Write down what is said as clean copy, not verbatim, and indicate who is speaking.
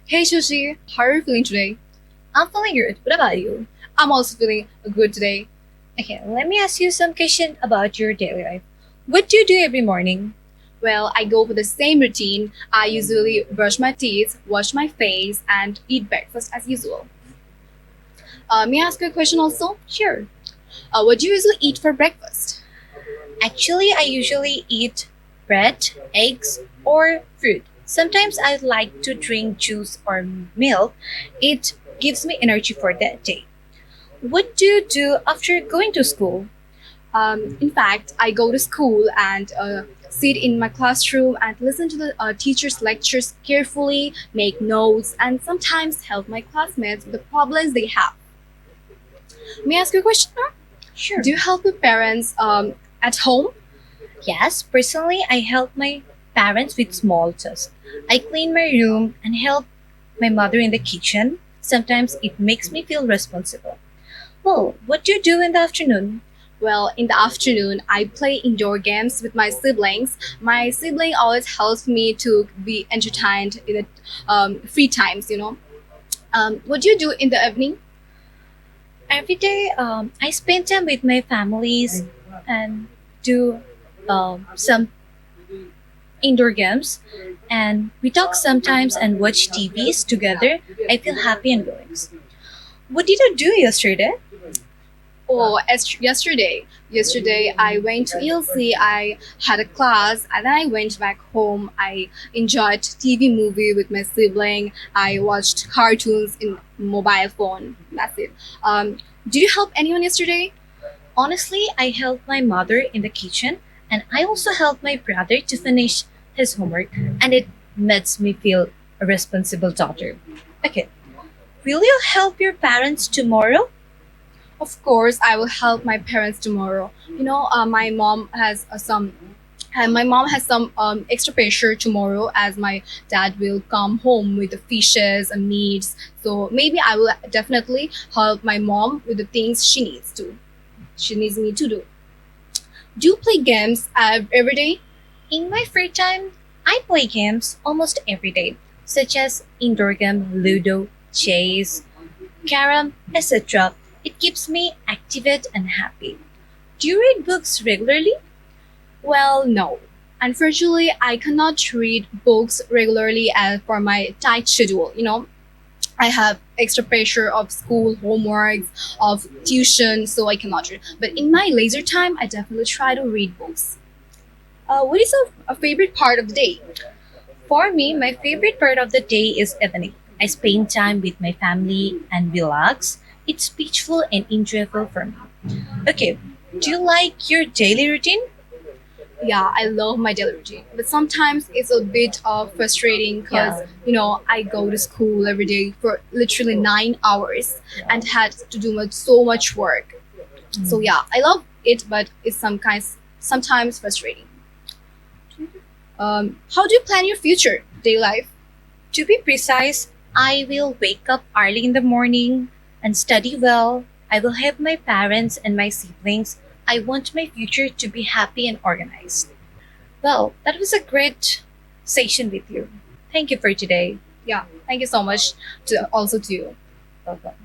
Speaker 1: Hey Shashi, how are you feeling today?
Speaker 2: I'm feeling good. What about you?
Speaker 1: I'm also feeling good today.
Speaker 2: Okay, let me ask you some question about your daily life. What do you do every morning?
Speaker 1: Well, I go for the same routine. I usually brush my teeth, wash my face, and eat breakfast as usual. May I ask you a question also?
Speaker 2: Sure.
Speaker 1: What do you usually eat for breakfast?
Speaker 2: Actually, I usually eat bread, eggs, or fruit. Sometimes I like to drink juice or milk. It gives me energy for that day. What do you do after going to school?
Speaker 1: In fact, I go to school and sit in my classroom and listen to the teacher's lectures carefully, make notes, and sometimes help my classmates with the problems they have. May I ask you a question now?
Speaker 2: Sure.
Speaker 1: Do you help your parents at home?
Speaker 2: Yes, personally, I help my parents with small tasks. I clean my room and help my mother in the kitchen. Sometimes it makes me feel responsible. Well, what do you do in the afternoon?
Speaker 1: Well, in the afternoon, I play indoor games with my siblings. My sibling always helps me to be entertained in the free times. What do you do in the evening?
Speaker 2: Every day, I spend time with my families and do some indoor games. And we talk sometimes and watch TVs together. I feel happy and relaxed. What did you do yesterday?
Speaker 1: Oh, as yesterday I went to ELC. I had a class, and then I went back home. I enjoyed TV movie with my sibling. I watched cartoons in mobile phone. That's it. Did you help anyone yesterday?
Speaker 2: Honestly, I helped my mother in the kitchen and I also helped my brother to finish his homework, and it makes me feel a responsible daughter. Okay, will you help your parents tomorrow?
Speaker 1: Of course, I will help my parents tomorrow. My mom has some extra pressure tomorrow as my dad will come home with the fishes and meats. So maybe I will definitely help my mom with the things she needs to. She needs me to do. Do you play games every day?
Speaker 2: In my free time, I play games almost every day, such as indoor game, Ludo, chess, carom, etc. It keeps me active and happy. Do you read books regularly?
Speaker 1: Well, no. Unfortunately, I cannot read books regularly as for my tight schedule. I have extra pressure of school homeworks, of tuition, so I cannot read. But in my leisure time, I definitely try to read books. What is a favorite part of the day?
Speaker 2: For me, my favorite part of the day is evening. I spend time with my family and relax. It's peaceful and enjoyable for me. Okay, do you like your daily routine?
Speaker 1: Yeah, I love my daily routine, but sometimes it's a bit frustrating because
Speaker 2: Yeah.
Speaker 1: I go to school every day for literally 9 hours and had to do so much work. So yeah, I love it, but it's sometimes frustrating. How do you plan your future day life?
Speaker 2: To be precise, I will wake up early in the morning and study well. I will help my parents and my siblings. I want my future to be happy and organized. Well, that was a great session with you. Thank you for today.
Speaker 1: Yeah, thank you so much to also to you.
Speaker 2: Welcome.